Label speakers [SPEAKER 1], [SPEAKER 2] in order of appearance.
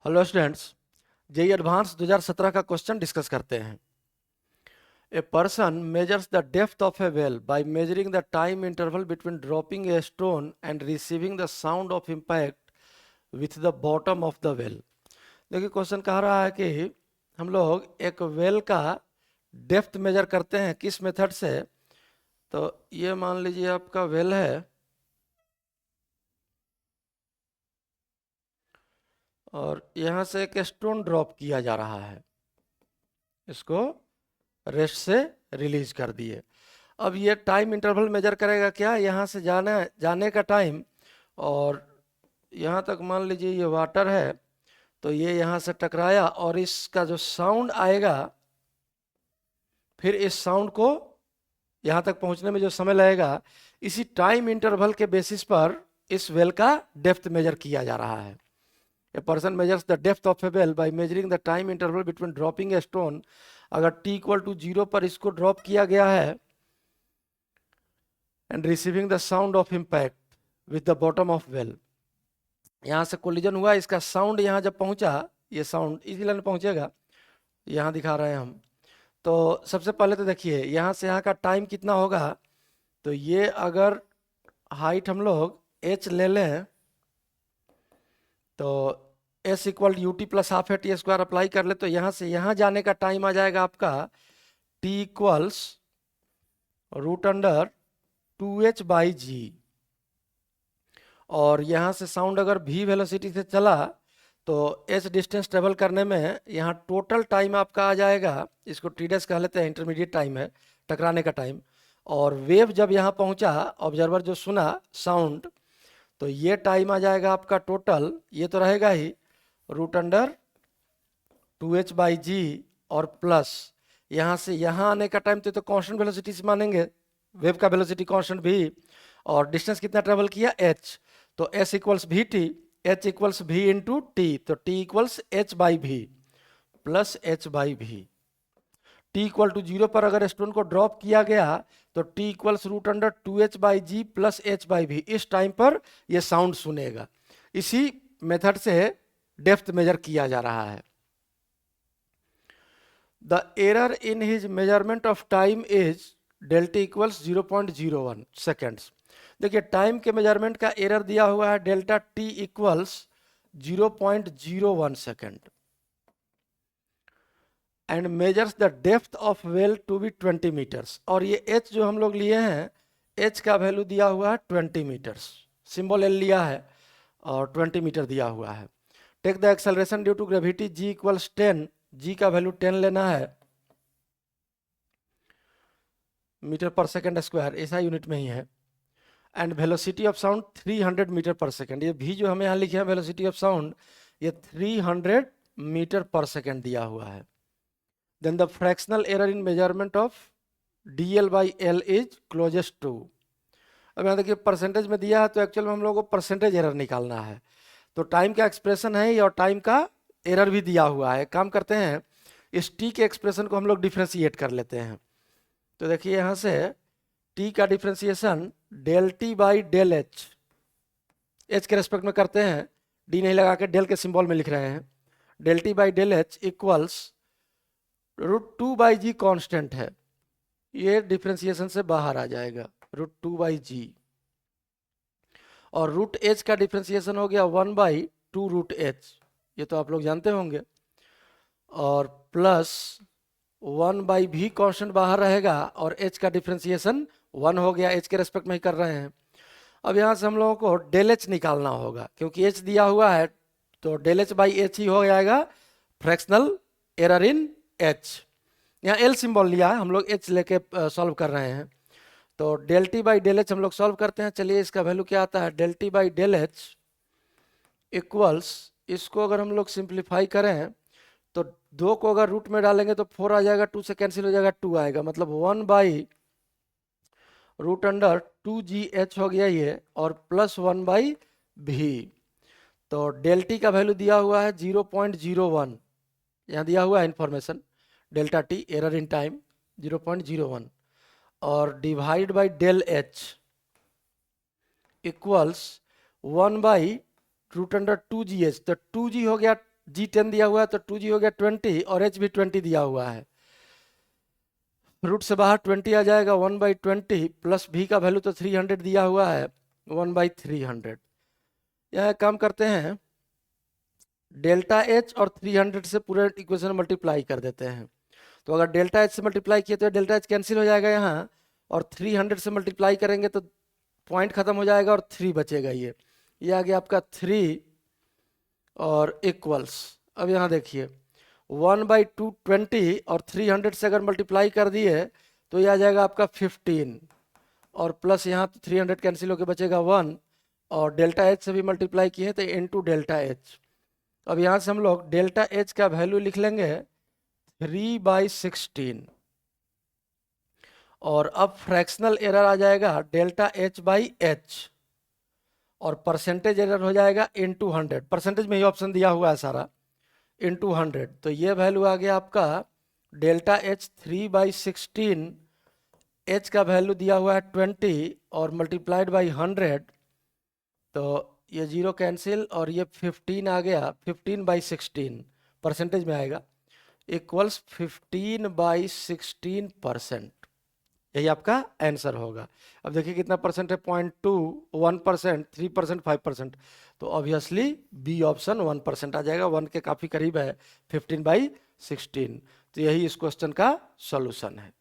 [SPEAKER 1] Hello students, JEE advance 2017 का question discuss करते हैं। A person measures the depth of A well by measuring the time interval between dropping a stone and receiving the sound of impact with the bottom of the well. देखिए question कह रहा है कि हम लोग एक वेल का depth major करते हैं किस मेथड से। तो ये मान लीजिए आपका वेल है और यहाँ से एक स्टोन ड्रॉप किया जा रहा है, इसको रेस्ट से रिलीज कर दिए। अब ये टाइम इंटरवल मेजर करेगा क्या, यहाँ से जाने का टाइम, और यहाँ तक मान लीजिए ये वाटर है तो ये यहाँ से टकराया और इसका जो साउंड आएगा, फिर इस साउंड को यहाँ तक पहुँचने में जो समय लगेगा, इसी टाइम इंटरवल के बेसिस पर इस वेल का डेप्थ मेजर किया जा रहा है। A person measures the depth of A well by measuring the time interval between dropping a stone. अगर t इक्वल टू 0 पर इसको ड्रॉप किया गया है and receiving the sound of impact with the bottom of well, यहाँ से collision हुआ, इसका साउंड यहाँ जब पहुँचा, ये साउंड इसी लाइन पहुँचेगा, यहाँ दिखा रहे हैं हम। तो सबसे पहले तो देखिए यहाँ से यहाँ का टाइम कितना होगा। तो ये अगर हाइट हम लोग h ले लें तो s equal U T plus half है टी स्क्वायर अप्लाई कर ले, तो यहाँ से यहाँ जाने का टाइम आ जाएगा आपका t equals root under 2h by g. और यहाँ से साउंड अगर v वेलोसिटी से चला तो h डिस्टेंस ट्रेवल करने में यहाँ टोटल टाइम आपका आ जाएगा, इसको टी डैश कह लेते हैं, इंटरमीडिएट टाइम है, टकराने का टाइम। और वेव जब यहाँ पहुँचा, ऑब्जर्वर जो सुना साउंड, तो ये टाइम आ जाएगा आपका टोटल, ये तो रहेगा ही root under 2h by g, और प्लस यहाँ से यहाँ आने का टाइम तो कांस्टेंट वेलोसिटी से मानेंगे, वेव का वेलोसिटी कांस्टेंट भी, और डिस्टेंस कितना ट्रेवल किया h, तो s equals v t, h equals v into t, तो t equals h by v plus h by v. t equal to 0 पर अगर स्टोन को ड्रॉप किया गया तो t equals root under 2h by g plus h by v, इस time पर ये साउंड सुनेगा। इसी मेथड से डेप्थ मेजर किया जा रहा है। The error in his measurement of time is delta equals 0.01 seconds. देखिए टाइम के मेजरमेंट का एरर दिया हुआ है delta t equals 0.01 second and measures the depth of well to be 20 metres. और ये h जो हम लोग लिए हैं, h का वैल्यू दिया हुआ है 20 मीटर्स, सिंबल l लिया है और 20 मीटर दिया हुआ है। Take the acceleration due to gravity g equals 10, g का वैल्यू 10 लेना है, मीटर पर सेकेंड स्क्वायर ऐसा यूनिट में ही है, and velocity of sound 300 metre per second. ये भी जो हमें यहाँ लिखे हैं वेलोसिटी ऑफ साउंड, ये 300 मीटर पर सेकेंड दिया हुआ है। Then the fractional error in measurement of dl by l is closest to. अब यहाँ देखिए परसेंटेज में दिया है, तो एक्चुअल में हम लोग को परसेंटेज एरर निकालना है। तो टाइम का एक्सप्रेशन है और टाइम का एरर भी दिया हुआ है। काम करते हैं, इस t के एक्सप्रेशन को हम लोग डिफ्रेंशिएट कर लेते हैं। तो देखिए यहाँ से t का differentiation del t by del h, h के रेस्पेक्ट में करते हैं, d नहीं लगा के डेल के सिंबल में लिख रहे हैं, del t by del h equals root 2 by g constant है, ये डिफ्रेंशिएशन से बाहर आ जाएगा, रूट 2 बाई जी, और रूट एच का डिफ्रेंशिएशन हो गया 1 बाई 2 रूट एच, ये तो आप लोग जानते होंगे, और प्लस 1 बाई भी कॉन्स्टेंट बाहर रहेगा, और h का डिफ्रेंशिएशन 1 हो गया, h के रेस्पेक्ट में ही कर रहे हैं। अब यहाँ से हम लोगों को डेल h निकालना होगा, क्योंकि h दिया हुआ है, तो डेल h बाई एच ही हो जाएगा फ्रैक्शनल एरर इन h। यहाँ l सिंबल लिया है, हम लोग h लेके सॉल्व कर रहे हैं। तो del t by del h हम लोग सॉल्व करते हैं। चलिए इसका वैल्यू क्या आता है, del t by del h equals, इसको अगर हम लोग सिंप्लीफाई करें तो 2 को अगर रूट में डालेंगे तो 4 आ जाएगा, 2 से कैंसिल हो जाएगा, 2 आएगा, मतलब 1 बाई रूट अंडर 2gh हो गया ये, और प्लस 1 बाई भी। तो डेल टी का वैल्यू दिया हुआ है 0.01, यहाँ दिया हुआ है information, delta t error in time 0.01, और divide by del h equals 1 by root under 2gh, तो 2g हो गया G10 दिया हुआ है तो 2G हो गया 20 और H भी 20 दिया हुआ है। रूट से बाहर 20 आ जाएगा 1/20 प्लस V का वैल्यू तो 300 दिया हुआ है 1/300। यह काम करते हैं, डेल्टा H और 300 से पूरे इक्वेशन मल्टीप्लाई कर देते हैं। तो अगर डेल्टा H से मल्टीप्लाई किए तो डेल्टा H कैंसिल हो जाएगा यहाँ, और 300 से मल्टीप्लाई करेंगे तो पॉइंट खत्म हो जाएगा और 3 बचेगा। ये आ गया आपका 3 और इक्वल्स। अब यहाँ देखिए 1/220 और 300 से अगर मल्टीप्लाई कर दिए तो ये आ जाएगा आपका 15, और प्लस यहाँ तो 300 कैंसिल होकर बचेगा 1, और डेल्टा H से भी मल्टीप्लाई किए तो इनटू डेल्टा H। अब यहाँ से हम लोग डेल्टा H का वैल्यू लिख लेंगे 3/16, और अब फ्रैक्शनल एरर आ जाएगा डेल्टा H/H, और परसेंटेज एरर हो जाएगा इनटू 100। परसेंटेज में ही ऑप्शन दिया हुआ है सारा, इनटू 100। तो ये वैल्यू आ गया आपका डेल्टा H 3/16, H का वैल्यू दिया हुआ है 20 और मल्टीप्लाइड बाई 100, तो ये 0 कैंसिल और ये 15 आ गया 15/16 परसेंटेज में आएगा, इक्वल्स 15/16%। यही आपका आंसर होगा। अब देखिए कितना परसेंट है, 0.2, 1%, 3%, 5%। तो ऑब्वियसली बी ऑप्शन 1% आ जाएगा, 1 के काफ़ी करीब है, 15/16। तो यही इस क्वेश्चन का सॉल्यूशन है।